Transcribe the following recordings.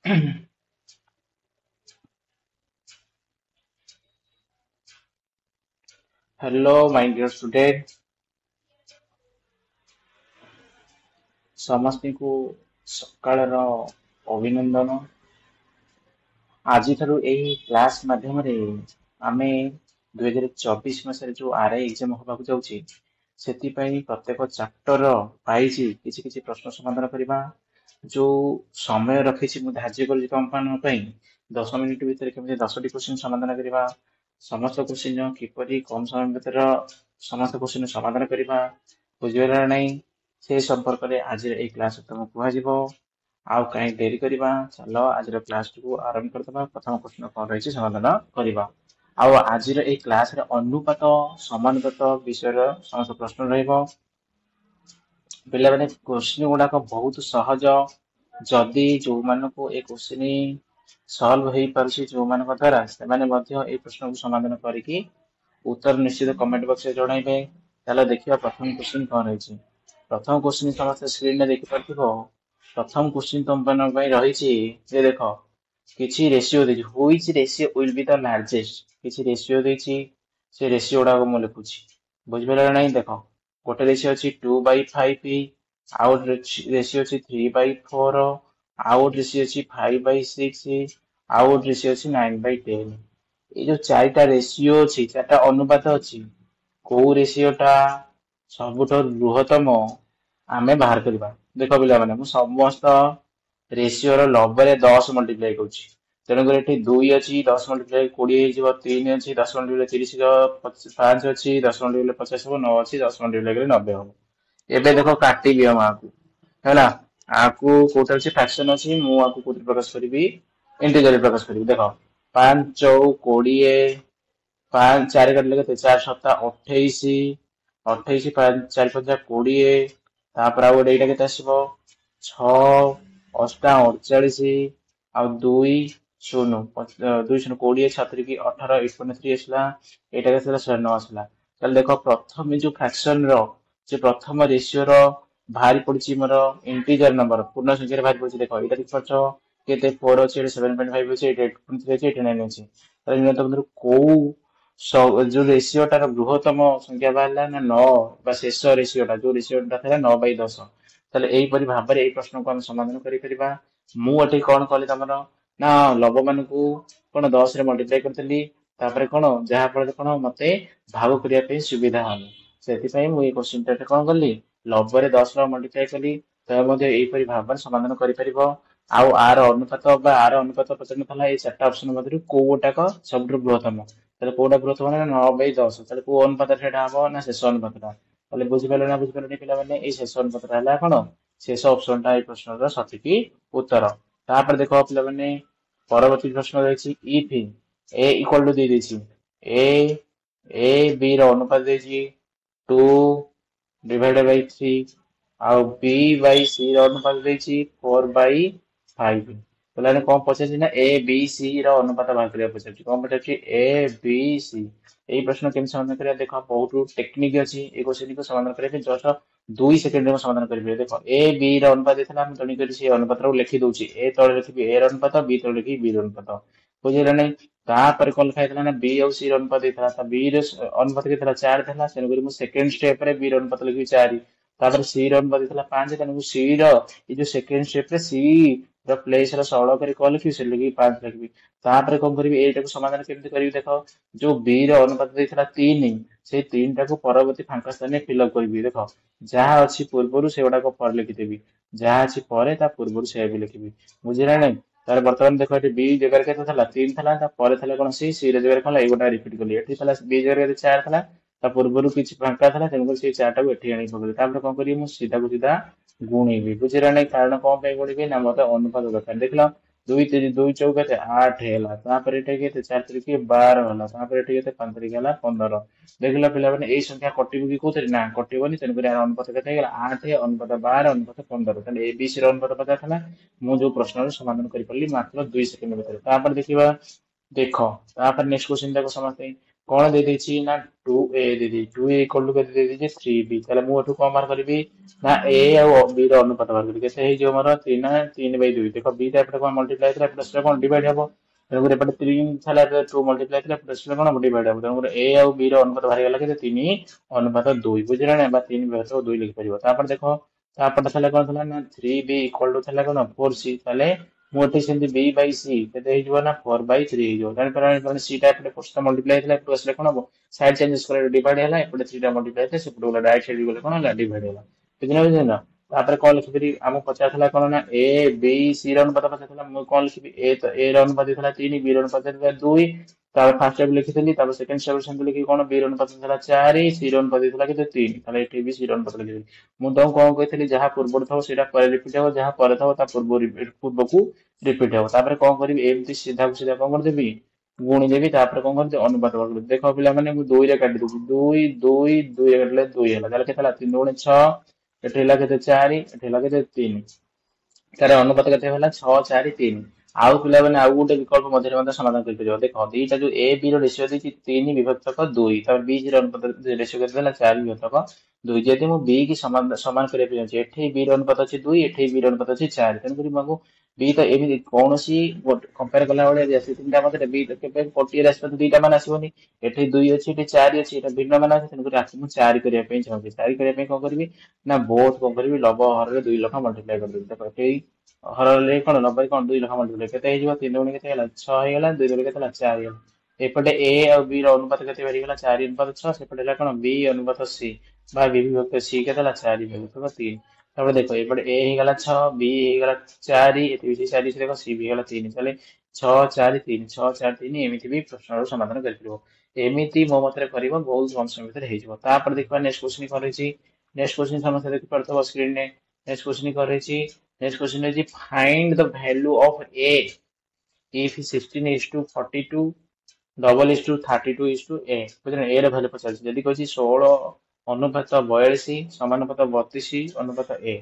Hello, my dear student. ସମସ୍ତଙ୍କୁ ସକାଳର ଅଭିନନ୍ଦନ। ଆଜିଠାରୁ ଏହି କ୍ଲାସ ମାଧ୍ୟମରେ ଆମେ 2024 ମସିହାରେ ଯୋଉ ଆରଆଇ ଏକ୍ଜାମ ହେବାକୁ ଯାଉଛି ସେଥିପାଇଁ ପ୍ରତ୍ୟେକ ଚାପ୍ଟର ପାଇଛି କିଛି କିଛି ପ୍ରଶ୍ନ ସମାଧାନ କରିବା। ଯୋଉ ସମୟ ରଖିଛି ମୁଁ ଧାର୍ଯ୍ୟ କରିଛି ତମମାନଙ୍କ ପାଇଁ 10 ମିନିଟ ଭିତରେ କେମିତି 10ଟି କ୍ୱେଶ୍ଚିନ୍ ସମାଧାନ କରିବା। ସମସ୍ତ କ୍ୱେଶ୍ଚିନ୍ କିପରି କମ ସମୟ ଭିତରେ ସମସ୍ତ କ୍ୱେଶ୍ଚିନ୍ ସମାଧାନ କରିବା ବୁଝିପାରିଲ ନା ନାହିଁ ସେ ସମ୍ପର୍କରେ ଆଜିର ଏଇ କ୍ଲାସ ତମକୁ କୁହାଯିବ। ଆଉ କାହିଁ ଡେରି କରିବା, ଚାଲ ଆଜିର କ୍ଲାସଟିକୁ ଆରମ୍ଭ କରିଦେବା। ପ୍ରଥମ ପ୍ରଶ୍ନ କଣ ରହିଛି ସମାଧାନ କରିବା। ଆଉ ଆଜିର ଏଇ କ୍ଲାସରେ ଅନୁପାତ ସମାନୁପାତ ବିଷୟର ସମସ୍ତ ପ୍ରଶ୍ନ ରହିବ। ପିଲାମାନେ କ୍ୱେଶ୍ଚିନ୍ ଗୁଡାକ ବହୁତ ସହଜ। ଯଦି ଯୋଉମାନଙ୍କୁ ଏ କ୍ୱେଶ୍ଚିନ୍ ସଲ୍ଭ ହେଇପାରୁଛି ଯୋଉମାନଙ୍କ ଦ୍ୱାରା ସେମାନେ ମଧ୍ୟ এই ପ୍ରଶ୍ନକୁ ସମାଧାନ କରିକି ଉତ୍ତର ନିଶ୍ଚିତ କମେଣ୍ଟ ବକ୍ସରେ ଜଣାଇବେ। ଚାଲ ଦେଖିବା ପ୍ରଥମ କ୍ୱେଶ୍ଚିନ୍ କଣ ରହିଛି। ପ୍ରଥମ କ୍ୱେଶ୍ଚିନ୍ ସମସ୍ତେ ସ୍କ୍ରିନରେ ଦେଖିପାରୁଥିବ। ପ୍ରଥମ କ୍ୱେଶ୍ଚିନ୍ ତମମାନଙ୍କ ପାଇଁ ରହିଛି ଯେ ଦେଖ କିଛି ରେସିଓ ଦେଇଛି, which ratio will be the largest. କିଛି ରେସିଓ ଦେଇଛି, ସେ ରେସିଓ ଗୁଡାକ ମୁଁ ଲେଖୁଛି। ବୁଝିପାରିଲ ନା ନାହିଁ? ଦେଖ ଗୋଟେ ରେସିଓ ଅଛି 2/5, ଆଉ ରେସିଓ ଅଛି 3/4, ଆଉ ଗୋଟେ ରେସିଓ ଅଛି 5/6, ଆଉ ଗୋଟେ ରେସିଓ ଅଛି 9/10। ଏଇ ଯୋଉ ଚାରିଟା ରେସିଓ ଅଛି, ଚାରିଟା ଅନୁପାତ ଅଛି, କୋଉ ରେସିଓ ଟା ସବୁଠାରୁ ବୃହତ୍ତମ ଆମେ ବାହାର କରିବା। ଦେଖ ପିଲାମାନେ ମୁଁ ସମସ୍ତ ରେସିଓର ଲବରେ 10 ମଲ୍ଟିପ୍ଲାଏ କରୁଛି। ତେଣୁକରି ଏଠି 2 ଅଛି, 10 ମଲ୍ଟିପ୍ଲାଏ 20 ହେଇଯିବ। 3 ଅଛି, 10 ମଲ୍ଟିପ୍ଲାଏ 30 ହେବ। 5 ଅଛି, 10 ମଲ୍ଟିପ୍ଲାଏ 50 ହେବ। 9 ଅଛି, 10 ମଲ୍ଟିପ୍ଲାଏ 90 ହେବ। ଏବେ ଦେଖ କାଟିବି ଆମ ଆକୁ ହେଲା। ଆକୁ କୋଉଟା ଅଛି ଫ୍ରାକ୍ସନ ଅଛି, ମୁଁ ଆକୁ କୋଉଠି ପ୍ରକାଶ କରିବି ଇଣ୍ଟିଜରରେ ପ୍ରକାଶ କରିବି। ଦେଖ 5 ଚଉ 20, 5 4 କାଟିଲେ କେତେ 4 7 28, 28 5 4 5 20, ତାପରେ ଆଉ ଗୋଟେ ଏଇଟା କେତେ ଆସିବ 6 8 48, ଆଉ 2 0 2 0 20 7 18 23 ଆସିଲା। ଏଇଟା କେତେ ଆସିଲା 9 ଆସିଲା। ତାହେଲେ ଦେଖ ପ୍ରଥମେ ଯୋଉ ଫ୍ରାକ୍ସନ ର ଯେ ପ୍ରଥମ ରେସିଓର ବାହାରି ପଡିଛି ମୋର ଇଣ୍ଟିଜର ନମ୍ବର ପୂର୍ଣ୍ଣ ସଂଖ୍ୟାରେ ବାହାରି ପଡିଛି। ଦେଖ ଏଇଟା ଦେଖିପାରୁଛ କେତେ 4 ଅଛି, ଏଠି 7.5 ଅଛି, ଏଠି 8.3 ଅଛି, ଏଠି 9 ଅଛି। ତାହେଲେ ନିୟନ୍ତ୍ରଣ ଭିତରୁ କୋଉ ଯୋଉ ରେସିଓ ଟାର ବୃହତ୍ତମ ସଂଖ୍ୟା ବାହାରିଲା ନା 9 ବା ଶେଷ ରେସିଓ ଟା ଯୋଉ ରେସିଓ ଟା ଥିଲା 9/10। ତାହେଲେ ଏଇପରି ଭାବରେ ଏଇ ପ୍ରଶ୍ନକୁ ଆମେ ସମାଧାନ କରିପାରିବା। ମୁଁ ଏଠି କଣ କଲି ତମର ନା ଲବ ମାନଙ୍କୁ କଣ 10 ରେ ମଲ୍ଟିପ୍ଲାଏ କରିଥିଲି, ତାପରେ କଣ ଯାହା ଫଳରେ କଣ ମତେ ଭାଗ କରିବା ପାଇଁ ସୁବିଧା ହବ। ସେଥିପାଇଁ ମୁଁ ଏଇ କ୍ୱେଶ୍ଚିନ୍ ଟା କଣ କଲି ଲବରେ 10 ର ମଲ୍ଟିପ୍ଲାଏ କଲି। ତ ମଧ୍ୟ ଏଇପରି ଭାବରେ ସମାଧାନ କରିପାରିବ। ଆଉ ଆର ଅନୁପାତ ବା ଆର ଅନୁପାତ ପଚାରିନଥିଲା ଏଇ 4ଟା ଅପସନ ମଧ୍ୟରୁ କୋଉ ଗୋଟାକ ସବୁଠୁ ବୃହତ୍ତମ। ତାହେଲେ କୋଉଟା ବୃହତ୍ତମ ନା 9/10। ତାହେଲେ କୋଉ ଅନୁପାତ ସେଇଟା ହବ ନା ଶେଷ ଅନୁପାତଟା। ତାହେଲେ ବୁଝିପାରିଲ ନା ବୁଝିପାରିଲନି ପିଲାମାନେ? ଏଇ ଶେଷ ଅନୁପାତଟା ହେଲା କଣ ଶେଷ ଅପସନ ଟା ଏଇ ପ୍ରଶ୍ନର ସଠିକ ଉତ୍ତର। ତାପରେ ଦେଖ ପିଲାମାନେ ପରବର୍ତ୍ତୀ ପ୍ରଶ୍ନ ରହିଛି ଇଫ୍ ଏ ଇକ୍ୱାଲ ଟୁ ଦେଇଦେଇଛି ଏ ବି ର ଅନୁପାତ ଦେଇଛି 2/3, ଆଉ b ବାଇ c ର ଅନୁପାତ ଦେଇଛି 4/5। ତାହେଲେ କଣ ପଚାରିଛି ନା ଏ ବି ସି ର ଅନୁପାତ ବାହାର କରିବାକୁ ପଚାରୁଛି। କଣ ପଚାରୁଛି ଏ ବି ସି। ଏଇ ପ୍ରଶ୍ନ କେମିତି ସମାଧାନ କରିବା ଦେଖ ବହୁତ ଟେକ୍ନିକ ଅଛି ଏଇ କ୍ୱେଶ୍ଚିନ୍ କୁ ସମାଧାନ କରିବା ପାଇଁ। ଜଷ୍ଟ 2 ସେକେଣ୍ଡରେ ମୁଁ ସମାଧାନ କରିପାରିବି। ଦେଖ ଏ ବି ର ଅନୁପାତ ଦେଇଥିଲା, ମୁଁ ତେଣୁକରି ସେ ଅନୁପାତକୁ ଲେଖି ଦଉଛି। ଏ ତଳେ ଲେଖିବି ଏ ର ଅନୁପାତ, ବି ତଳେ ଲେଖିବି ବି ର ଅନୁପାତ। ବୁଝିଲା ନାଇଁ? ତାପରେ କଣ ଲେଖା ହେଇଥିଲା ନା ବି ଆଉ ସି ର ଅନୁପାତ ଦେଇଥିଲା। ତା ବି ର ଅନୁପାତ କେତେ 4 ଥିଲା, ତେଣୁକରି ମୁଁ ସେକେଣ୍ଡ ଷ୍ଟେପ ରେ ବି ର ଅନୁପାତ ଲେଖିବି 4। ତାପରେ ସି ର ଅନୁପାତ ଦେଇଥିଲା 5, ତେଣୁ ସି ର ଏଇ ଯୋଉ ସେକେଣ୍ଡ ଷ୍ଟେପ ରେ ସି ର ପ୍ଲେସ ର ସରଳ କରି କଣ ଲେଖିବି ସେ ଲେଖିବି 5 ଲେଖିବି। ତାପରେ କଣ କରିବି ଏଇଟାକୁ ସମାଧାନ କେମିତି କରିବି ଦେଖ ଯୋଉ ବି ର ଅନୁପାତ ଦେଇଥିଲା 3, ସେଇ 3 ଟାକୁ ପରବର୍ତ୍ତୀ ଫାଙ୍କା ସ୍ଥାନରେ ଫିଲ୍ଅପ କରିବି। ଦେଖ ଯାହା ଅଛି ପୂର୍ବରୁ ସେଗୁଡାକ ପରେ ଲେଖିଦେବି, ଯାହା ଅଛି ପରେ ତା ପୂର୍ବରୁ ସେଇଆ ବି ଲେଖିବି। ବୁଝିଲା ନାଇଁ? ତାହେଲେ ବର୍ତ୍ତମାନ ଦେଖ ଏଠି ବି ଜାଗାରେ କେତେ ଥିଲା 3 ଥିଲା, ତା ପରେ ଥିଲା କଣ ସି ର ଜାଗାରେ କଣ ଏଇଗୋଟା ରିପିଟ କଲି। ଏଠି ଥିଲା ବି ଜାଗାରେ 4 ଥିଲା, ତା ପୂର୍ବରୁ କିଛି ଫାଙ୍କା ଥିଲା, ତେଣୁକରି ସେଇ 4 ଟାକୁ ଏଠି ଆଣିକି ପକେଇଲି। ତାପରେ କଣ କରିବି ମୁଁ ସିଧାକୁ ସିଧା ଗୁଣିବି। ବୁଝିଲା ନାଇଁ? କାରଣ କଣ ପାଇଁ ଗୁଣିବି ନା ମତେ ଅନୁପାତ ଦରକାର। ଦେଖିଲ 2 ଚଉକା କେତେ 8 ହେଲା, ତାପରେ ଏଠି କେତେ 4 3 12 ହେଲା, ତାପରେ ଏଠି କେତେ 5 3 ହେଲା 15। ଦେଖିଲ ପିଲାମାନେ ଏଇ ସଂଖ୍ୟା କଟିବ କି କୋଉଥିରେ ନା କଟିବନି। ତେଣୁକରି ଆର ଅନୁପାତ କେତେ ହେଇଗଲା 8 ଅନୁପାତ 12 ଅନୁପାତ 15। ତାହେଲେ ଏ ବି ସି ର ଅନୁପାତ ପଚାର ଥିଲା, ମୁଁ ଯୋଉ ପ୍ରଶ୍ନର ସମାଧାନ କରିପାରିଲି ମାତ୍ର 2 ସେକେଣ୍ଡ ଭିତରେ। ତାପରେ ଦେଖିବା ଦେଖ ତାପରେ ନେକ୍ସଟ କ୍ୱେଶ୍ଚିନ୍ ଦେଖ ସମସ୍ତେ कौन दे देछि ना 2a they the 2a equal to केते दे देछि 3b ताले मु एठु कोन बाहर करबी ना a और b रो अनुपात बाहर करबी केते हे जो मोर 3 ना 3/2 देखो b टा एपटे कोन मल्टीप्लाई करा एपटे से कोन डिवाइड हबो तेणु कर एपटे 3 थाला 2 मल्टीप्लाई करा एपटे से कोन डिवाइड हबो तेणु कर a और b रो अनुपात बाहर गेला केते 3 अनुपात 2 बुझिरा ना बा 3 भाग 2 लिख परिबो तापर देखो तापर थाला कोन थाला ना 3b इक्वल टू थाला कोन 4c ताले मु एठी सेंति b बाय c केते हे जबो ना 4/3 हे जबो जानि पर c टा एपटे फर्स्ट मल्टीप्लाई करा एपटे से कोन हबो साइड चेंजेस करे डिवाइड हैला एपटे 3 टा मल्टीप्लाई थे सेपटे वाला राइट साइड गले कोन होला डिवाइड हैला बुझना बुझना तापर कॉल लिखिबी हम पचार थला कोन ना a b c रो अनुपात पचार थला मु कॉल लिखिबी a तो a रो अनुपात थला 3 b रो अनुपात थला 2 तापर फर्स्ट स्टेप लिखितली तापर सेकंड स्टेप सेंति लिखि कोन b रो अनुपात थला 4 c रो अनुपात थला के 3 ताले एठी भी c रो अनुपात लिखिबी मु तो कोन कहितली जहा पूर्व थो सेटा पर रिपीट हो जहा पर थो ता पूर्व को रिपीट हो तापर कोन करबी एमती सीधा कोन कर देबी गुणी देवी तापर कोन करते अनुपात वर्ग देखो पिला माने मु 2 रे काटी दूची 2 2 2 रे काटले 2 होला ताले केतला 3 गुणे 6 एठी होला केते 4 एठी होला केते 3 तार अनुपात केते होला 6 4 3 आउ पिला माने आउ गोटे विकल्प मध्यरे मते समाधान करि परियो देखो दीटा जो a b रो रेशियो देछि 3 विभक्तक 2 तापर b रो अनुपात रेशियो केते होला 4 विभक्तक 2 जेते मु b की समान समान करिया पे एठी b रो अनुपात अछि 2 एठी b रो अनुपात अछि 4 तेन करी मगु बी तो एमि कौनसी कंपेयर कला बेले जैसे तीनटा मते बी तो केबे कोटिए रास्ता दुईटा मान आसीबोनी एठी 2 अछि एठी 4 अछि एटा भिन्न मान अछि तेन करी आसी मु 4 करिया पे चाहूची 4 करिया पे कोन करबी ना बोथ कोन करबी लब हर रे 2 लखा मल्टीप्लाई कर देबी देखो एठी हर ले कोन लब कोन 2 लखा मल्टीप्लाई केते हे जिवो 3 गुणे केते होला 6 हे गेला 2 गुणे केते होला 4 हे गेला एपटे a और b रो अनुपात केते बारी गेला 4 अनुपात 6 सेपटे होला कोन b अनुपात c बा b विभक्त c केते होला 4 विभक्त 3 तापर देखो एपटे a हे गेला 6 b हे गेला 4 एति भी 4 से देखो c भी गेला 3 चले 6 4 3 6 4 3 एमिति भी प्रश्न समाधान कर परिबो एमिति मो मतरे करिवो बहुत कम समय भीतर हे जिवो तापर देखबा नेक्स्ट क्वेश्चन कर रही छी नेक्स्ट क्वेश्चन समस्या देख पड़तो स्क्रीन ने नेक्स्ट क्वेश्चन कर रही छी नेक्स्ट क्वेश्चन है जी find the value of a if 16 is to 42 double is to 32 is to a बुझले ए रे वैल्यू पचार जदी कहछि 16 अनुपात 42 समानुपात 32 अनुपात ए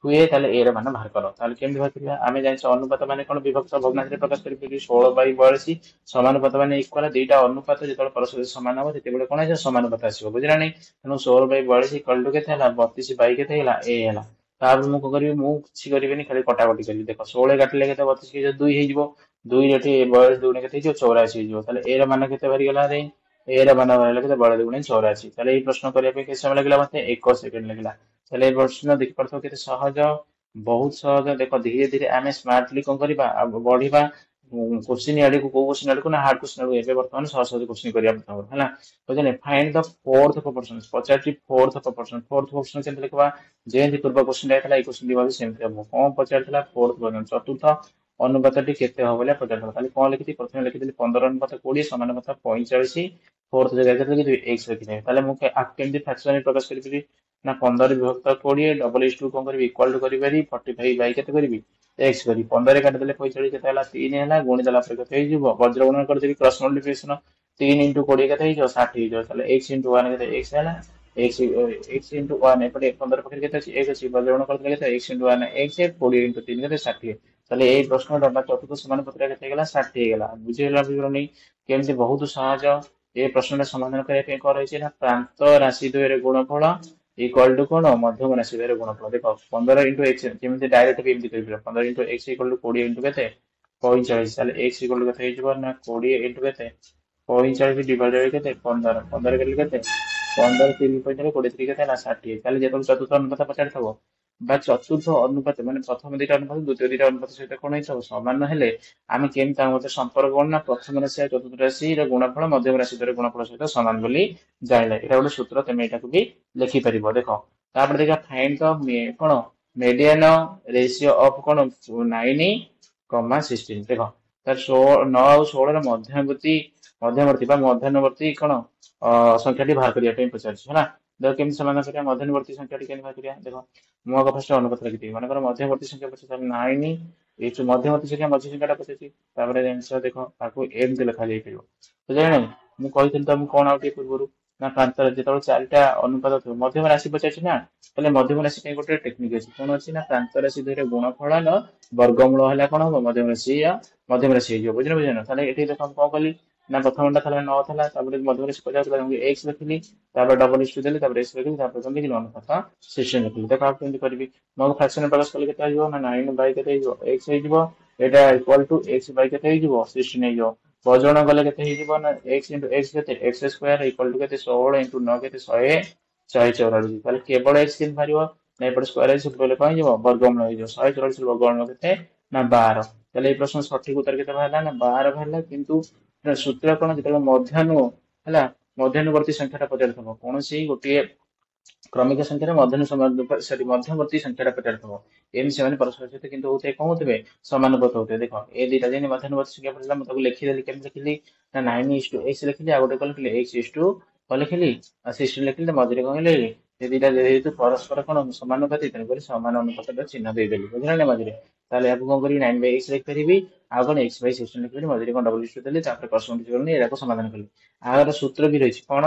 हुए ताले ए रे मान बाहर करो ताले केमि बाहर करिया आमे जानि अनुपात माने कोन विभक्त भग्नांश रे प्रकाश करि परि 16/42 समानुपात माने इक्वल दुईटा अनुपात जेतल परस्पर समान हो तेते बेले कोन है समानुपात आसीबो बुझला नै तनो 16/42 इक्वल टू केते हला 32 बाई केते हला ए हला तापर मु को करबी मु किछि करबिनी खाली कटाकटी करली देखो 16 काटले केते 32 के 2 हे जिवो 2 रेठी बयस 2 ने केते जो 84 हे जिवो ताले ए रे मान केते बारी गेला रे ए रे मान बारी केते बड़ 2 84 ताले এই प्रश्न करिया पे केते समय लागला मते 1 सेकंड लागला ताले এই प्रश्न देख परतो केते सहज बहुत सहज देखो धीरे धीरे आमे स्मार्टली कोन करिबा बढ़िबा क्वेश्चन आडी को क्वेश्चन आडी को ना हार्ड क्वेश्चन आडी एबे वर्तमान सहज सहज क्वेश्चन करिया पड़तो हला बुझले find the fourth proportion 50 fourth proportion केते लिखबा जेंति पूर्व क्वेश्चन आइतला ई क्वेश्चन दिबा सेमति हम कोन पचारतला फोर्थ प्रोपोर्शन चतुर्थ अनुपातटी केते हो बोले पचारतला खाली कोन लिखिति प्रथमे लिखिति 15 अनुपात 20 समानुपात 45 फोर्थ जगह केते लिखिति x लिखिति ताले मु केमति फ्रैक्शन प्रकाश करिबि ना 15 विभक्त 20 डबल इज टू कोन करबि इक्वल टू करि पारि 45 बाई केते करिबि x करी 15 काट देले 45 केते हला 3 हला गुणी देला पर केते हे जिवो वज्र गुणन कर देबि क्रॉस मल्टीप्लिकेशन 3 20 केते हे जो 60 हे जो ताले x 1 केते x हला x x 1 एपटे 15 पकड़ केते अछि x अछि वज्र गुणन कर देले केते x 1 x 20 3 केते 60 ताले ए प्रश्न डबा चतुर्थ समान पत्र केते गेला 60 हे गेला बुझिला विवरणी केमति बहुत सहज ए प्रश्न समाधान करे पे कर रही ना प्रांत राशि द्वय रे गुणफल इक्वल टू कोन मध्यम राशि द्वय रे गुणफल देखो 15 x जेमति डायरेक्ट भी एमति करिबो 15 x इक्वल टू 20 केते 45 ताले x इक्वल टू केते हे जबो ना 20 केते 45 डिवाइडेड केते 15 15 केते 15 3 पॉइंट 23 केते ना 60 ताले जेतल चतुर्थ अनुपात पचार थबो बा चतुर्थ अनुपात माने प्रथम दिटा अनुपात द्वितीय दिटा अनुपात सहित कोन है सब समान हेले आमे केम ता मते संपर्क कोन ना प्रथम राशि आ चतुर्थ राशि रे गुणफल मध्यम राशि रे गुणफल सहित समान बोली जाइले एटा गोटे सूत्र तमे एटा को भी लिखि परिबो देखो तापर देखा find the cone median ratio of cone 9, 16 देखो तार 9 और 16 रे मध्यवर्ती बा मध्यवर्ती कोन संख्याटी बाहर करिया टाइम पचार छै ना देखो केम समाधान करिया मध्यवर्ती संख्याटी केम बाहर करिया देखो मु आगे फर्स्ट अनुपात लिखि माने कर मध्यवर्ती संख्या पचार 9 ए जो मध्यवर्ती संख्या मध्य संख्याटा पचार तापर आंसर देखो ताको एम दे लिखा जाई परिबो तो जाने मु कहिथिल त मु कोन आउट पूर्वरु ना प्रांतर जेतल चारिटा अनुपात थियो मध्यम राशि पचार ना तले मध्यम राशि के गोटे टेक्निक अछि कोन अछि ना प्रांतर राशि धरे गुणफल न वर्गमूल हला कोन हो मध्यम राशि या मध्यम राशि हो बुझिन बुझिन ताले एठी देखो हम कोन कली ना प्रथमटा था 9 था मध्यम राशि 50 था एक्स लिखिली डबल इज टू देली एक्स लिखिली कौन लिखिली अनुपात 16 लिखिली देखो आप केमती करी मो फ्रैक्शन प्रकाश कले केते आइबो ना 9 बाय केते आइबो x होइबो Etah equal to x bye केते आइबो 16 आइबो वजन गले केते आइबो ना x x केते x स्क्वायर इक्वल टू केते 16 9 केते 144 ताले केवल x केन भारिबो ना एपटे स्क्वायर है सुट बोले कौन जीवो वर्गमूल होइजो 144 वर्गमूल केते ना 12 ताले ए प्रश्न सठिक उत्तर केते बाहला ना 12 बाहला किंतु सूत्र कौन जो मध्यानु है मध्यानुवर्ती संख्या पचार कौन सी गोटे क्रमिक संख्या सॉरी मध्यवर्ती संख्या पचार एम से परस्पर सहित किंतु होते कौन होते समानुपात होते देखो ए दुटा जन मध्यानुवर्ती संख्या पड़ता मुझे लिखिदेली केम लिखिली ना 9 इज टू एक्स लिखिली आ गोटे कौन लिखिली एक्स इज टू कौन लिखिली 16 लिखिली मझे कौन लिखिली ये दुटा जेहेतु परस्पर कौन समानुपाती तेणुक सामान अनुपात चिन्ह देदेली बुझे मझे ताले आपको कौन करी 9 एक्स लिखिपारि आ कौन एक्स 16 लिखिपारि मझे कौन डबल इज टू देली करस्पॉन्डिंग करनी एटा समाधान कली आर सूत्र भी रही कौन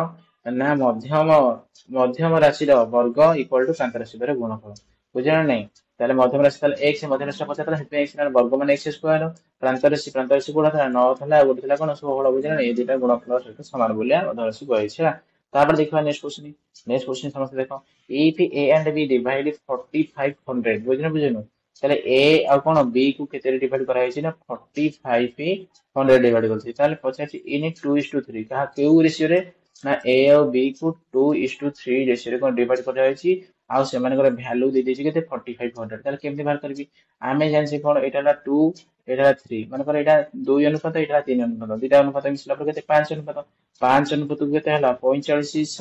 ना मध्यम राशि वर्ग इक्वल टू प्रांत राशि गुणफल बुझे ना नहीं ताले मध्यम राशि एक्स मध्यम राशि 50 था एक्स वर्ग मान एक्स स्क्वायर प्रांत राशि गुण था 9 था गोटे था कौन 16 बुझे ना ये दुटा गुणफल सहित सामान बोलिया मध्य राशि गई तापर देखा नेक्स्ट क्वेश्चन समस्त देखो if A and B divide 4500 बुझे बुझेनु ताले ए आ कौन बी को केते डिवाइड करा है ना 4500 डिवाइड करछि ताले पछाछि इन 2:3 कहा केउ रेशियो रे ना ए और बी को 2:3 रेशियो रे कौन डिवाइड करा है आउ से मानकर वैल्यू दे देछि केते 4500 ताले केमति बाहर करबी आमे जानछि कोन एटाला 2 एटाला 3 मानकर एटा 2 अनुपात एटा 3 अनुपात दुटा अनुपात मिसला पर केते 5 अनुपात 5 अनुपात केते हला 45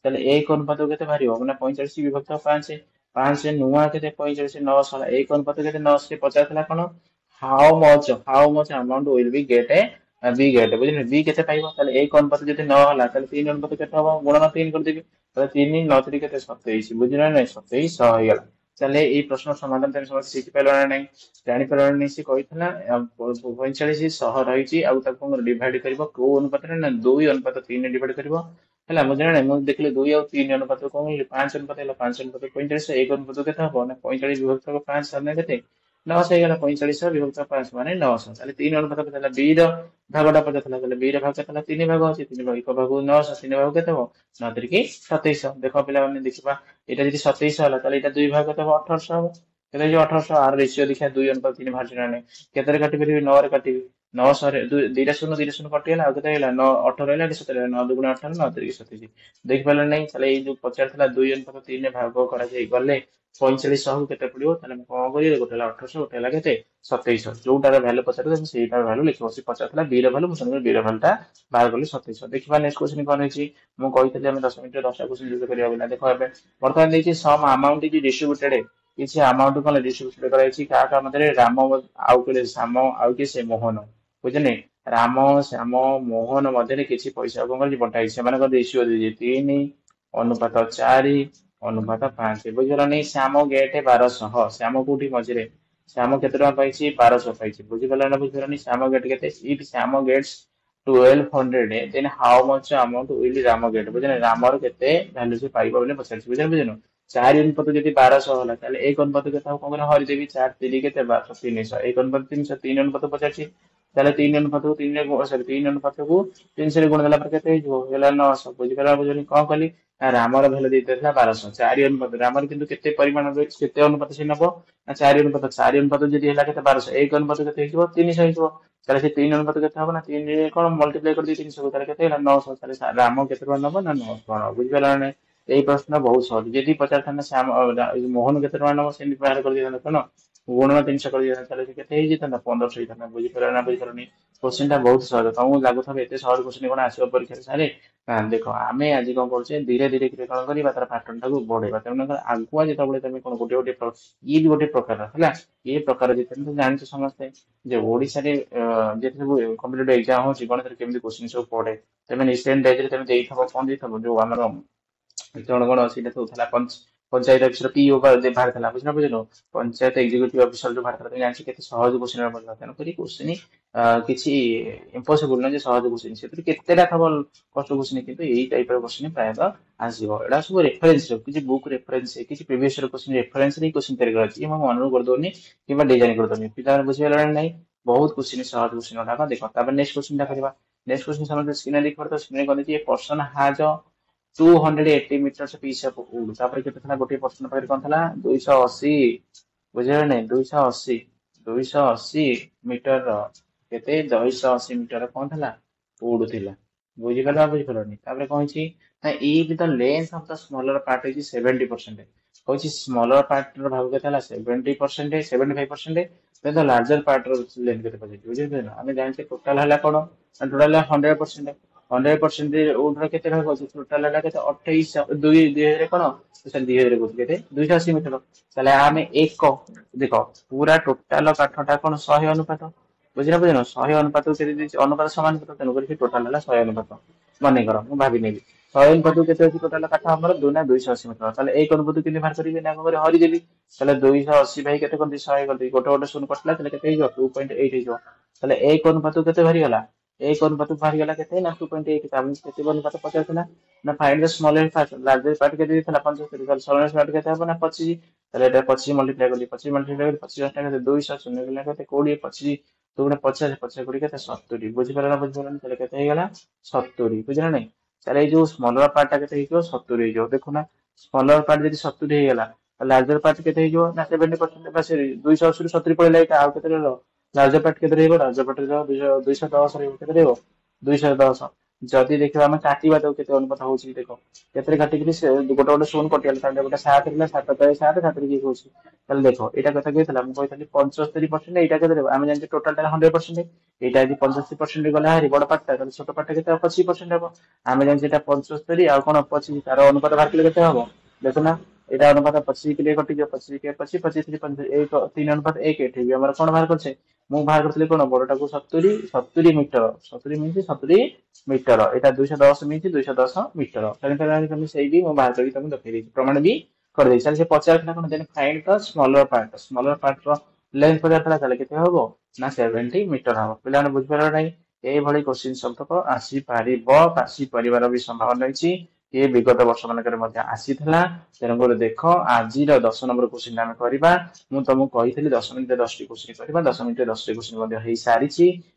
ताले एक अनुपात केते बाहरियो ना 45 विभक्त 5 5 नुआ केते 45 9 एक अनुपात केते 9 से 50 थला कोन how much amount will be get A B get बुझिले बी केते पाइबो ताले एक अनुपात जति 9 हला ताले 3 अनुपात केते हबो गुणन 3 कर देबी ताले 3 9 3 केते 27 बुझिले नै 27 100 हेगला चले এই প্রশ্ন সমাধান তুমি সমস্ত শিখি পাইলো না নাই জানি পাইলো না নাই সে কইতলা 45 100 রহিছি ଆଉ ତାକୁ ଡିଭାଇଡ କରିବ କୋ ଅନୁପାତରେ ନା 2 ଅନୁପାତ 3 ରେ ଡିଭାଇଡ କରିବ ହେଲା ମୁଁ ଜାଣେ ମୁଁ ଦେଖିଲି 2 ଆଉ 3 ଅନୁପାତ କଣ ହେଇଛି 5 ଅନୁପାତ ହେଲା 5 ଅନୁପାତ 45 1 ଅନୁପାତ କେତେ ହବ ନା 45 ବିଭକ୍ତ 5 ସାମନେ କେତେ 900 ହେଇଗଲା 45 ବିଭକ୍ତ 5 ମାନେ 900 ତାହେଲେ 3 ଅନୁପାତ କେତେ ହେଲା b ର ଭାଗଟା ପଚାର ଥିଲା ତାହେଲେ b ର ଭାଗ କେତେ ହେଲା 3 ଭାଗ ଅଛି 3 ଭାଗ 1 ଭାଗ 900 3 ଭାଗ କେତେ ହବ 9 3 2700 ଦେଖ ପିଲାମାନେ ଦେଖିବା এটা যদি 2700 হলা তাহলে এটা দুই ভাগ কত হবে 1800 হবে এটা যে 1800 আর রেশিও দেখা 2 অনুপাত 3 ভাগ না নাই কেতরে কাটি পারিবি 9 রে কাটিবি 900 রে দুইটা শূন্য কটি হলা আর কেতে হলা 9 18 হলা 17 9 দুগুণ 18 9 3 27 দেখি পারলে নাই তাহলে এই যে 50 থলা 2 অনুপাত 3 রে ভাগ করা যাই গলে 4500 কেতে পড়িবো তাহলে আমি কোন করি গোটে হলা 1800 গোটে হলা কেতে 2700 जोटार भ्यालु पचार सेटार भ्यालु लिखिबो से 50 थला b ର भ्यालु मुसन b ର भ्यालु टा बाहर कली 2700 देखिबा नेक्स्ट क्वेश्चन कोन होची मु कहितले हम 10 मिनिट 10 टा क्वेश्चन यूज करिया बिना देखो एबे वर्तमान देखि सम अमाउंट इज डिस्ट्रीब्यूटेड किछि अमाउंट कोन डिस्ट्रीब्यूटेड कराइछि का का मधे राम आउ के श्याम आउ के से मोहन बुझने राम श्याम मोहन मधे किछि पैसा कोन कली बंटाइ से माने रेशियो दे 3 अनुपात 4 अनुपात 5 बुझला नै श्याम गेट 1200 श्याम कोठी मझरे श्याम केते टका पाइछि 1200 पाइछि बुझि गला ना बुझि गलानी श्याम गेट केते if Shyam gets 1200 then how much amount will Ram get बुझने रामर केते वैल्यू से पाइबो बोले पचारछि बुझन बुझनो 4 अनुपात जदि 1200 होला ताले 1 अनुपात केते कोन करे हरि देबी 4 3 केते 300 1 अनुपात 300 3 अनुपात पचारछि ताले 3 अनुपात को 3 रे सॉरी 3 अनुपात को 300 रे गुण देला पर केते हिजो होला 900 बुझि गला बुझनी कोन कली रामर भ्यालु देइतला 1200 4 अनुपात रामर किंतु केते परिमाण रे केते अनुपात से नबो ना 4 अनुपात 4 अनुपात जदि होला केते 1200 1 अनुपात केते हिजो 300 हिजो ताले से 3 अनुपात केते हबो ना 3 रे कोन मल्टीप्लाई कर दी 300 को ताले केते होला 900 ताले राम केते टका नबो ना 900 बुझि गला ना এই প্রশ্ন বহুত সহজ যদি পচারথান শ্যাম মোহন কেতে টকা নব সেমি বাহার করে দিতাম কোন গুণনা 300 করে দিতাম তাহলে কেতে হেই যেতাম 1500 ହେଇଥାନ୍ତା ବୁଝି ପାରଲା ନା ବୁଝି ପାରନି क्वेश्चन टा बहुत सहज तुमको लागुथबे एते सहज क्वेश्चन कोन आसीबो परीक्षा सारे देखो आमे आज कोन करछे धीरे धीरे कोन करबा तार पैटर्न टाको बढ़ेबा तमन आगुआ जेतबळे तमे कोन गोटे गोटे ई गोटे प्रकार हला ए प्रकार जे तमे जानछ समझते जे ओडिसा रे जे सब कॉम्पिटिटिव एग्जाम हो जीवन रे केमि क्वेश्चन सब पड़े तमे रिसेंट डेज रे तमे देइथबो कोन देइथबो जो हमर जण गण सीटा तो थला पंचायत अफिसर पीओ जे बाहर थला बुझना बुझलो पंचायत एग्जीक्यूटिव अफिसर जो बाहर थला तमे जानछ केते सहज क्वेश्चन पड़ला तन करी क्वेश्चन किछि इम्पॉसिबल न जे सहज क्वेश्चन से केतेटा थबल कष्ट क्वेश्चन किंतु एई टाइप रो क्वेश्चन प्रायतः आसीबो एडा सब रेफरेंस रो किछि बुक रेफरेंस किछि प्रीवियस रो क्वेश्चन रेफरेंस रे क्वेश्चन तैयार करछि हम अनुरोध कर दोनी किबा डिजाइन कर दोनी पिता बुझियला नै बहुत क्वेश्चन सहज क्वेश्चन उठा देखो तब नेक्स्ट क्वेश्चन टा करबा नेक्स्ट क्वेश्चन समझते स्क्रीन लिख पड़ता स्क्रीन कर दीजिए person has 280 metres piece of wood तापर केते थला गोटे पर्सन पाखरे कोन थला 280 बुझिले नै 280 280 मीटर रो केते 280 मीटर कोन थला वुड थिला बुझि परनी तापर कोन छी ना if the length of the smaller part is 70% कहछि स्मॉलर पार्ट रो भाग केते हला 70% 75% then the larger part रो लेंथ केते पजे बुझिले ना हमें जान से टोटल हला कोन टोटल 100% 100% वुड रो केते भाग अछि टोटल हला केते 28 2 2000 कोन सर 2000 को केते 280 मीटर चले आमे एक को देखो पूरा टोटल काठटा कोन 100 अनुपात बुझिना बुझिना 100 अनुपात केते दिछि अनुपात समान अनुपात तेनु करी टोटल हला 100 अनुपात मने करो मु भाबी नेबी 100 अनुपात केते अछि टोटल काठ हमर 2 ना 280 मीटर चले एक अनुपात केते बाहर करिवे ना को हरि देबी चले 280 भाई केते कोन 100 कर दी गोटे गोटे शून्य कटला चले केते हो 2.8 हो चले एक अनुपात केते भरी गला एक अनुपात बाहर गला केते ना 2.8 ताम केते अनुपात 50 ना ना find the smallest part largest part केते थला 75 चल स्मॉलेस्ट पार्ट केते हो ना 25 তাহলে এটা 25 মল্টিপ্লাই করলি 25 মল্টিপ্লাই করলি 25 টাকা 200 শূন্য গুণা করতে 20 25 দুগুণে 50 50 কোটি কেতে 70 বুঝিপারলা বুঝিপারলা তাহলে কেতে হয়ে গেল 70 বুঝিলা নাই তাহলে এই যে স্মলর পার্টটা কেতে ହେଇଯିବ 70 ହେଇଯିବ দেখো না স্মলর পার্ট যদি 70 ହେଇଗଲା তাহলে লার্জর পার্ট কেতে ହେଇଯିବ না 70% বা 280 ରୁ 70 পড়ିଲା এটা ଆଉ କେତେ ରହିବ ଲାର୍ଜର ପାର୍ଟ କେତେ ରହିବ ଲାର୍ଜର ପାର୍ଟ ରହିବ 210 ରହିବ କେତେ ରହିବ 210 ଯଦି ଦେଖିବା ଆମେ କାଟିବା ତାକୁ କେତେ ଅନୁପାତ ହଉଛି ଦେଖ କେତେ କାଟିକିରି ସେ ଗୋଟେ ଗୋଟେ ଶୂନ କଟିଗଲା ତାହେଲେ ଗୋଟେ 7 ଥିଲା 7 ତାଏ 7 7 ରେ କି ହଉଛି ତାହେଲେ ଦେଖ ଏଇଟା କଥା କହିଥିଲା ମୁଁ କହିଥିଲି 75% ଏଇଟା କେତେ ରହିବ ଆମେ ଜାଣିଛେ ଟୋଟାଲ ଟା 100% ଏଇଟା ଯଦି 85% ଗଲା ହାରି ବଡ ପାର୍ଟଟା ତାହେଲେ ଛୋଟ ପାର୍ଟଟା କେତେ 25% ହବ ଆମେ ଜାଣିଛେ ଏଟା 75 ଆଉ କଣ 25 ତାର ଅନୁପାତ ବାହାର କଲେ କେତେ ହବ ଦେଖୁନା ଏଇଟା ଅନୁପାତ 25 କିଲେ କଟିଯିବ 25 କେ 25 25 3 1 3 ଅନୁପାତ 1 ଏଠି ବି ଆମର କଣ ବାହାର କରିଛେ ମୁଁ ବାହାର କରିଥିଲି କଣ ବଡଟାକୁ 70 70 ମିଟର 70 ମିନିଟ 70 ମିଟର ଏଟା 210 ମିନିଟ 210 ମିଟର ତେଣୁ ତମେ ସେଇ ବି ମୁଁ ବାହାର କରିକି ତମକୁ ଦେଖେଇ ଦେଇଛି ପ୍ରମାଣ ବି କରିଦେଇଛି ତାହେଲେ ସେ ପଚାରିଥିଲା କଣ ଦେନ ଫାଇଣ୍ଡ ଦ ସ୍ମଲର ପାର୍ଟ ର ଲେନ୍ଥ ପଚାରିଥିଲା ତାହେଲେ କେତେ ହବ ନା 70 ମିଟର ହବ ପିଲାମାନେ ବୁଝିପାରିଲ ନାହିଁ ଏଇଭଳି କ୍ୱେଶ୍ଚିନ ସବୁତକ ଆସିପାରିବ ଆସିପାରିବାର ବି ସମ୍ଭାବନା ରହିଛି ये विगत वर्ष मानक आसीथिला तेणुकर देख आज 10 नंबर क्वेश्चन आम करवा मुझे तुमको कही 10 मिनिट 10 टी क्वेश्चन करवा 10 मिनिट 10 टी क्वेश्चन हो सारी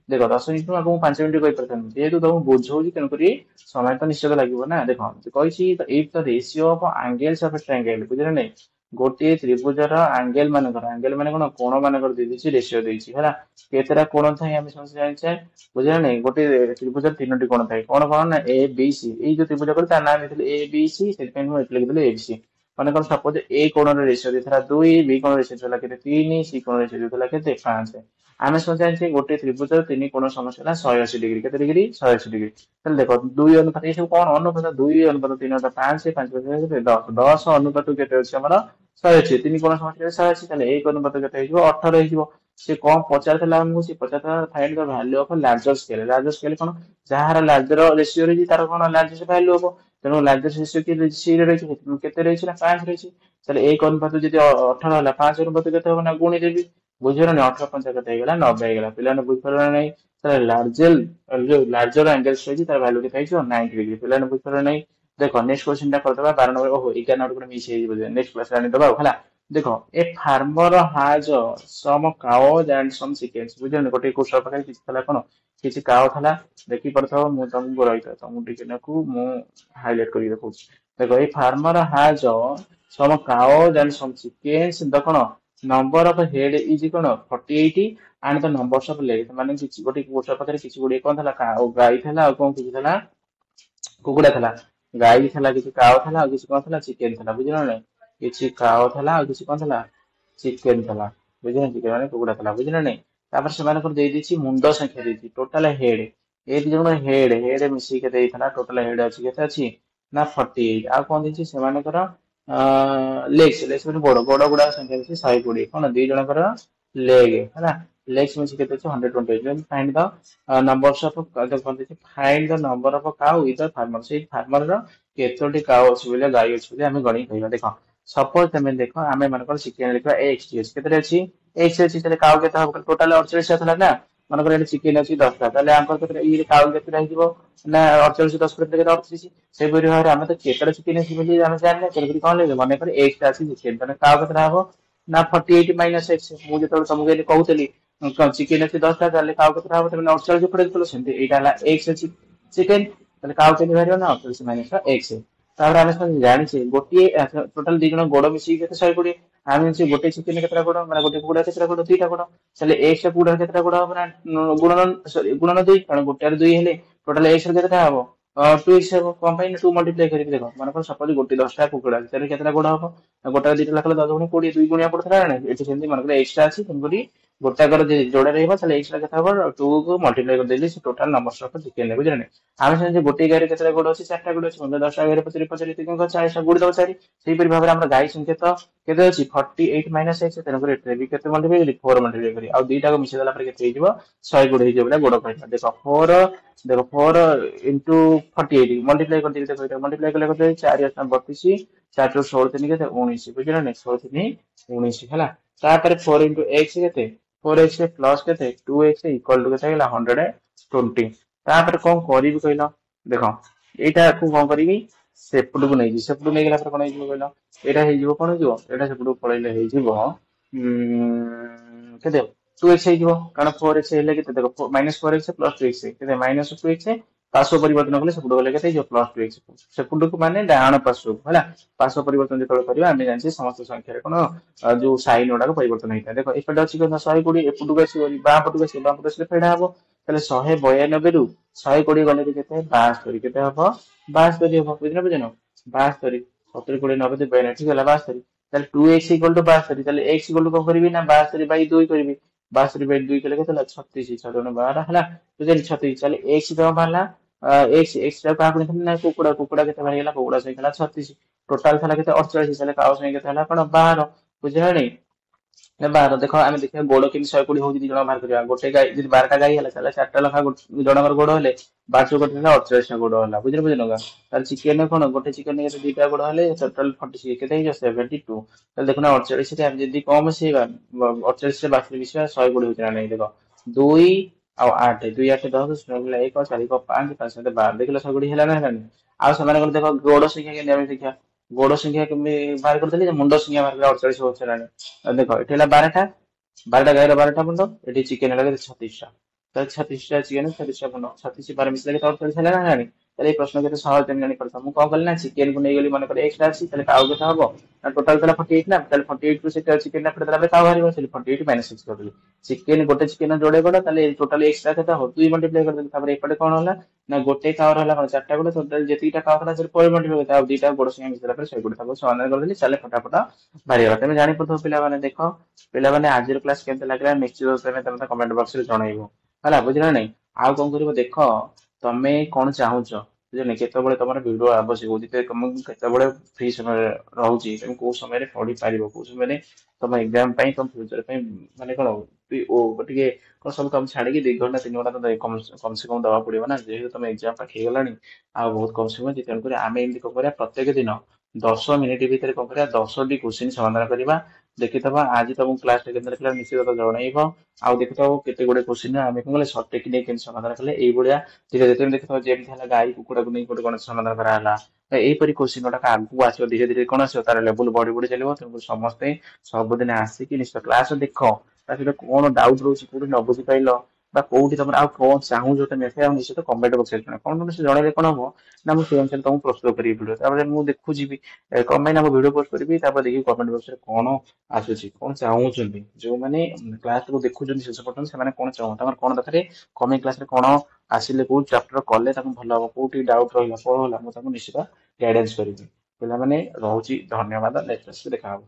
देख 10 मिनिट आपको 5 मिनिट कही जेहतु तुमको बुझाऊँ तेणुक समय तो निश्चित लगे ना देख कही if the ratio of angles of triangle बुझे नहीं गोटे त्रिभुजर एंगल मानक कोण मानक रेशियो देती है केतरा कोण थाई आम समस्त जाने बुझे नहीं गोटे त्रिभुजर 3टी कोण थाई कौन कौन ना ए बी सी जो त्रिभुज कर ना A B C लिखिदेली A B C मन कर सपोज ए कोण रेशियो देता 2 बी कोण रेशियो देता 3 सी कोण रेशियो देता 5 आम सब जाने गोटे त्रिभुजर 3 कोण समस्या 180 डिग्री के डिग्री 180 डिग्री তাহলে দেখো 2 অনুপাত এই সব কোন অনুপাত 2 অনুপাত 3 অনুপাত 5 5 10 10 অনুপাত কেতে আছে ଆମର 180 3 কোণ সমস্যা 180 তাহলে এই অনুপাত কেতে ହେଇଯିବ 18 ହେଇଯିବ से कौन पचार आमको सी पचार find the value of larger scale कौन जहार लार्जर रेशियो रही तार कौन लार्जेस्ट वैल्यू हम तेणु लार्जेस्ट रेशियो की सी रे रही केते रही ना 5 रही ताले एक अनुपात जदी 18 होला 5 अनुपात केते हो ना गुणी देबी बुझिरो ना 18 5 केते हेगला 90 हेगला पिला ने बुझ परला नै ताले लार्जर एंगल्स रही तार वैल्यू केते हिजो 90 डिग्री पिला ने बुझ परला नै देखो नेक्स्ट क्वेश्चन टा करदबा 12 नंबर ओहो 11 नंबर मिस हे बुझे नेक्स्ट क्लास रानी दबा हला देखो a farmer has some cows and some चिकेन्स बुझे गोटे कोर्स पाखे किसी थला कोन किसी काउ थला देखि परथो मु तुमको रहितो तुम टिके नकु मु हाईलाइट करी देखौ देखो a farmer has some cows and some chickens the कोन नंबर ऑफ हेड इज कोन 48 and the numbers of leg माने किसी गोटे कोर्स पाखे किसी गोटे कोन थला काउ गाई थला और कोन किसी थला कुकुड़ा थला गाई थला किसी काउ थला और किसी कोन थला चिकेन थला बुझिलो नै किसी काउ थला और किसी कोन थला चिकेन थला बुझिना चिकेन माने कुकुड़ा थला बुझिना नै तापर से माने को दे दी मुंड संख्या देती टोटल हेड ए जण हेड हेड मिसी के देइथला टोटल हेड अछि केते अछि ना 48 आ कोन देछि से माने कर लेग्स लेग्स माने गोड़ गोड़ गुडा संख्या देछि 120 कोन दी जण कर लेग हैला लेग्स मिसी केते अछि 120 फाइंड द नंबर्स ऑफ कोन देछि find the number of cow with the farmer से फार्मर रो केतोटी काउ अछि बोले गाय अछि बोले हमें गणी कहबा देखो सपोज तमे देखो आमे मनकर चिकेन लिखा एक्स टी अछि केते अछि एक्स अछि तले काउ केते हो टोटल 48 थला ना मनकर एठी चिकेन अछि 10 ता तले आंकर केते ई काउ केते रहिबो ना 48 10 केते 38 से बरि भारे आमे तो केतरा चिकेन अछि बोली आमे जानले केते कोन ले माने कर एक्स ता अछि चिकेन तने काउ केते हबो ना 48 माइनस एक्स मु जे तुमको कहउतली चिकेन अच्छे 10टा ताले काउ केते हबो तमे 48 पड़े देलो सेमते एटा हला x अछि चिकेन ताले काउ केते बारियो ना 48 माइनस x तापर ଆମେ ସବୁ ଜାଣିଛେ ଗୋଟିଏ ଟୋଟାଲ ଦି ଜଣ ଗୋଡ ମିଶିକି କେତେ 120 ଆମେ ଜାଣିଛେ ଗୋଟେ ଚିକେନ କେତେଟା ଗୋଡ ମାନେ ଗୋଟେ କୁକୁଡ଼ା କେତେଟା ଗୋଡ ଦୁଇଟା ଗୋଡ ତାହେଲେ x ଟା କୁକୁଡ଼ା କେତେଟା ଗୋଡ ହବ ନା ଗୁଣନ ସରି ଗୁଣନ 2 କାରଣ ଗୋଟାରେ 2 ହେଲେ ଟୋଟାଲ x ର କେତେଟା ହବ 2x ହବ କଣ ପାଇଁ 2 ମଲ୍ଟିପ୍ଲାଏ କରିକି ଦେଖ ମାନେ ସପୋଜ ଗୋଟେ 10ଟା କୁକୁଡ଼ା ତାହେଲେ କେତେଟା ଗୋଡ ହବ ଗୋଟାରେ ଦିଟା ଲେଖା 10 ଗୁଣ 20 2 ଗୁଣିଆ ପଡୁଥିଲା ନା ଏଠି ସେମିତି ମନେ x ଟା ଅଛି ତେଣୁକରି ଗୋଟାକର ଯୋଡା ରହିବ ତାହେଲେ x ଟା କେତେ ହବ 2 କୁ ମଲ୍ଟିପ୍ଲାଏ କରିଦେଲି ସେ ଟୋଟାଲ ନମ୍ବର ଅଫ ଚିକେନ ନେବେ ବୁଝିଲେ ଆମେ ଜାଣିଛେ ଗୋଟେ ଗାଈରେ କେତେଟା ଗୋଡ ଅଛି 4ଟା ଗୋଡ ଅଛି 10ଟା ଗାଈରେ 50 50 3 40 ଗୁଣି ଦବ 4 ସେଇପରି ଭାବରେ ଆମର ଗାଈ ସଂଖ୍ୟା ତ କେତେ ଅଛି 48 ମାଇନସ x ତେଣୁକରି ଏଠାରେ ବି କେତେ ମଲ୍ଟିପ୍ଲାଏ କଲି 4 ମଲ୍ଟିପ୍ଲାଏ କରି ଆଉ ଦିଟାକୁ ମିଶେଇ ଦେଲା ପରେ କେତେ ହେଇଯିବ 120 ହେଇଯିବ ବୋଲେ ଗୋଡ କହିଲା ଦେଖ 4 ଦେଖ 4 into 48 ମଲ୍ଟିପ୍ଲାଏ କରିଦେବି ଦେଖ ଏଟା ମଲ୍ଟିପ୍ଲାଏ କଲେ କେତେ 4 8 32 4 ରୁ 16 3 କେତେ 19 ବୁଝିଲ ନା 16 3 19 ହେଲା ତାପରେ 4 into x କେତେ 4x ପ୍ଲସ କେତେ 2x ଇକ୍ୱାଲ ଟୁ କେତେ ହେଇଗଲା 120 ତାପରେ କଣ କରିବି କହିଲ ଦେଖ ଏଇଟାକୁ କଣ କରିବି ସେପଟକୁ ନେଇଯିବି ସେପଟକୁ ନେଇଗଲା ପରେ କଣ ହେଇଯିବ କହିଲ ଏଇଟା ହେଇଯିବ କଣ ହେଇଯିବ ଏଇଟା ସେପଟକୁ ପଳେଇଲେ ହେଇଯିବ କେତେ 2x ହେଇଯିବ କାରଣ 4x ହେଲେ କେତେ ଦେଖ ମାଇନସ 4x ପ୍ଲସ 2x କେତେ ମାଇନସ 2x ପାର୍ଶ୍ୱ ପରିବର୍ତ୍ତନ କଲେ ସେପଟକୁ ଗଲେ କେତେ ହେଇଯିବ ପ୍ଲସ 2x ସେପଟକୁ ମାନେ ଡାହାଣ ପାର୍ଶ୍ୱକୁ ହେଲା ପାର୍ଶ୍ୱ ପରିବର୍ତ୍ତନ ଯେତେବେଳେ କରିବା ଆମେ ଜାଣିଛେ ସମସ୍ତ ସଂଖ୍ୟାରେ କଣ ଯୋଉ ସାଇନ ଗୁଡାକ ପରିବର୍ତ୍ତନ ହେଇଥାଏ ଦେଖ ଏପଟେ ଅଛି କଣ 120 ଏପଟକୁ ଆସିବ ବାଁ ପଟକୁ ଆସିବ ବାଁ ପଟକୁ ଆସିଲେ ଫେଡା ହବ ତାହେଲେ 192 ରୁ 120 ଗଲେ କେତେ 72 କେତେ ହବ 72 ହବ ବୁଝିଲ ବୁଝିନ 72 70 20 90 92 ଠିକ ହେଲା 72 ତାହେଲେ 2x ଇକ୍ୱାଲ ଟୁ 72 ତାହେଲେ x ଇକ୍ୱାଲ ଟୁ କଣ କରିବି ନା 72 ବାଇ 2 କରିବି 72 ବାଇ 2 କଲେ କେତେ ହେଲା 36 6 12 ହେଲା ବୁଝିଲି 36 ତାହେଲେ x କଣ ବାହାରିଲା x ଟା କାହାକୁ ନେଇଥିଲି ନା କୁକୁଡ଼ା କୁକୁଡ଼ା କେତେ ବାହାରିଗଲା କୁକୁଡ଼ା ସଂଖ୍ୟା ହେଲା 36 ଟୋଟାଲ ଥିଲା କେତେ 48 ତାହେଲେ କାଉ ସଂଖ୍ୟା କେତେ ହେଲା କଣ 12 ବୁଝିଲଣି ବାର ଦେଖ ଆମେ ଦେଖିବା ଗୋଡ କେମିତି 120 ହଉଛି ଦି ଜଣ ବାହାର କରିବା ଗୋଟେ ଗାଈ ଯଦି 12ଟା ଗାଈ ହେଲା ତାହେଲେ 4ଟା ଲେଖା ଜଣଙ୍କର ଗୋଡ ହେଲେ 12 ଗୋଟେ ହେଲା 48ଟା ଗୋଡ ହେଲା ବୁଝିଲ ବୁଝିଲ ତାହେଲେ ଚିକେନ କଣ ଗୋଟେ ଚିକେନ ଦିଟା ଗୋଡ ହେଲେ ଟୋଟାଲ 46 କେତେ ହେଇଯିବ 72 ତାହେଲେ ଦେଖୁନ 48 ରେ ଆମେ ଯଦି କମ ମିଶେଇବା 48 ରେ 72 ମିଶେଇବା 120 ହଉଛି ନା ନାଇଁ ଦେଖ 2 ଆଉ 8 2 8 10 ଶୂନ 1 4 5 5 7 12 ଦେଖିଲ 120 ହେଲା ନା ହେଲାନି ଆଉ ସେମାନଙ୍କର ଦେଖ ଗୋଡ ସଂଖ୍ୟା କେମିତି ଆମେ ଦେଖିବା ଗୋଡ ସଂଖ୍ୟା କେମିତି ବାହାର କରିଦେଲି ଯେ ମୁଣ୍ଡ ସଂଖ୍ୟା ବାହାର କଲେ 48 ହଉଛି ହେଲାଣି ଦେଖ ଏଠି ହେଲା 12ଟା ଗାଈର 12ଟା ମୁଣ୍ଡ ଏଠି ଚିକେନ ହେଲା 36ଟା ତାହେଲେ 36ଟା ଚିକେନ 36ଟା ମୁଣ୍ଡ 36 12 ମିଶିଲେ 48 ହେଲା ନା ହେଲାଣି ତାହେଲେ এই ପ୍ରଶ୍ନ କେତେ ସହଜ ତମେ ଜାଣିପାରୁଛ ମୁଁ କଣ କଲି ନା ଚିକେନ କୁ ନେଇଗଲି ମନେକର x ଟା ଅଛି ତାହେଲେ କାଉ କେତେ ହବ ନା ଟୋଟାଲ ଥିଲା 48 ନା ତାହେଲେ 48 ରୁ ସେଟା ଚିକେନ ଟା ଫେରଦେଲା ପରେ କାଉ ବାହାରିବ ସେଠି 48 ମାଇନସ 6 କରିଦେଲି ଚିକେନ ଗୋଟେ ଚିକେନ ଯୋଡେ ଗୋଡ ତାହେଲେ ଟୋଟାଲ x ଟା କେତେ ହବ 2 ମଲ୍ଟିପ୍ଲାଏ କରିଦେଲି ତାପରେ ଏପଟେ କଣ ହେଲା ନା ଗୋଟେ କାଉର ହେଲା କଣ 4ଟା ଗୋଡ ଟୋଟାଲ ଯେତିକିଟା କାଉ ହେଲା ସେଠି 4 ମଲ୍ଟିପ୍ଲାଏ କରିଦେଲି ଆଉ ଦିଟା ଗୋଡ ସଂଖ୍ୟା ମିଶିଲା ପରେ 120 ତାକୁ ସମାନ କରିଦେଲି ଚାଲେ ଫଟାଫଟ ବାହାରିଗଲା ତମେ ଜାଣିପାରୁଥିବ ପିଲାମାନେ ଦେଖ ପିଲାମାନେ ଆଜିର କ୍ଲାସ କେମିତି ଲାଗିଲା ନିଶ୍ଚିତ ତମେ କମେଣ୍ଟ ବକ୍ସ ରେ ଜଣେଇବ ହେଲା ବୁଝିଲ ନାଇଁ ଆଉ କଣ କରିବ ଦେଖ ତମେ କଣ ଚାହୁଁଛ ବୁଝିଲେ କେତେବେଳେ ତମର ଭିଡିଓ ଆବଶ୍ୟକ ହଉଛି ତମକୁ କେତେବେଳେ ଫ୍ରି ସମୟ ରହୁଛି ତମେ କୋଉ ସମୟରେ ପଢି ପାରିବ କୋଉ ସମୟରେ ତମ ଏକ୍ଜାମ ପାଇଁ ତମ ଫ୍ୟୁଚର ପାଇଁ ମାନେ କଣ ଟିକେ କଣ ସବୁ ତମେ ଛାଡିକି 2 ଘଣ୍ଟା 3 ଘଣ୍ଟା ତ କମ ସେ କମ ଦବାକୁ ପଡିବ ନା ଯେହେତୁ ତମ ଏକ୍ଜାମ ପାଖ ହେଇଗଲାଣି ଆଉ ବହୁତ କମ ସମୟ ଅଛି ତେଣୁକରି ଆମେ ଏମିତି କଣ କରିବା ପ୍ରତ୍ୟେକ ଦିନ 10 ମିନିଟ ଭିତରେ କଣ କରିବା 10ଟି କୋଶ୍ଚିନ୍ ସମାଧାନ କରିବା ଦେଖିଥବା ଆଜି ତମକୁ କ୍ଲାସ ରେ କେମିତି ଲାଗିଲା ନିଶ୍ଚିତ ଜଣେଇବ ଆଉ ଦେଖିଥବ କେତେ ଗୁଡେ କୋଶ୍ଚିନ୍ ଆମେ କଣ କଲେ ସର୍ଟ ଟେକ୍ନିକ କେମିତି ସମାଧାନ କଲେ ଏଇଭଳିଆ ଧୀରେ ଧୀରେ ତମେ ଦେଖିଥବ ଯେମିତି ହେଲା ଗାଈ କୁକୁଡାକୁ ନେଇ ଗୋଟେ ଗଣେଶ ସମାଧାନ କରାହେଲା ଏଇପରି କୋଶ୍ଚିନ୍ ଗୁଡାକ ଆଗକୁ ଆସିବ ଧୀରେ ଧୀରେ କଣ ଆସିବ ତାର ଲେବୁଲ ବଢି ବଢି ଚାଲିବ ତେଣୁ ସମସ୍ତେ ସବୁଦିନ ଆସିକି ନିଶ୍ଚୟ କ୍ଲାସ ଦେଖ ତା ସହିତ କଣ ଡାଉଟ ରହୁଛି କୋଉଠି ନ ବୁଝି ପାଇଲ ବା କୋଉଠି ତମର ଆଉ କଣ ଚାହୁଁଛ ତମେ ଆଉ ନିଶ୍ଚିତ କମେଣ୍ଟ ବକ୍ସରେ ଜଣାଅ କଣ ତମେ ସେ ଜଣେଇଲେ କଣ ହବ ନା ମୁଁ ସେଇ ଅନୁସାରେ ତମକୁ ପ୍ରସ୍ତୁତ କରିବି ଭିଡିଓ ତାପରେ ମୁଁ ଦେଖୁଯିବି କଣ ପାଇଁ ନା ମୁଁ ଭିଡିଓ ପୋଷ୍ଟ କରିବି ତାପରେ ଦେଖିବି କମେଣ୍ଟ ବକ୍ସରେ କଣ ଆସୁଛି କଣ ଚାହୁଁଛନ୍ତି ଯୋଉମାନେ କ୍ଲାସ କୁ ଦେଖୁଛନ୍ତି ଶେଷ ପର୍ଯ୍ୟନ୍ତ ସେମାନେ କଣ ଚାହୁଁ ତାଙ୍କର କଣ ଦରକାର କମିଂ କ୍ଲାସ ରେ କଣ ଆସିଲେ କୋଉ ଚାପ୍ଟର କଲେ ତାଙ୍କୁ ଭଲ ହବ କୋଉଠି ଡାଉଟ ରହିଲା କଣ ହେଲା ମୁଁ ତାଙ୍କୁ ନିଶ୍ଚିତ ଗାଇଡାନ୍ସ କରିବି ପିଲାମାନେ ରହୁଛି ଧନ୍ୟବାଦ ନେକ୍ସଟ କ୍ଲାସରେ ଦେଖା ହବ